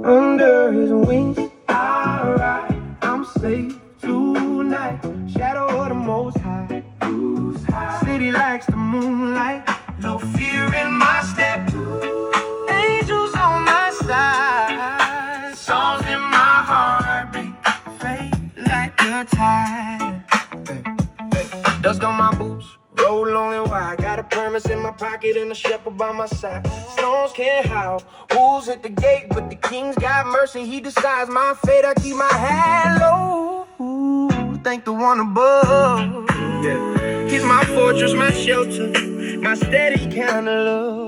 Under his wings, I ride. I'm safe tonight. Shadow of the Most High. City likes the moonlight. No fear in my step. Angels on my side. Songs in my heartbeat. Fade like the tide. Dust on my boots. Roll long and wide. Got a promise in my pocket and a shepherd by my side. Stones can't howl. Wolves at the gate, but the king's got mercy. He decides my fate. I keep my head low. Thank the one above. Yeah. He's my fortress, my shelter, my steady kind of love.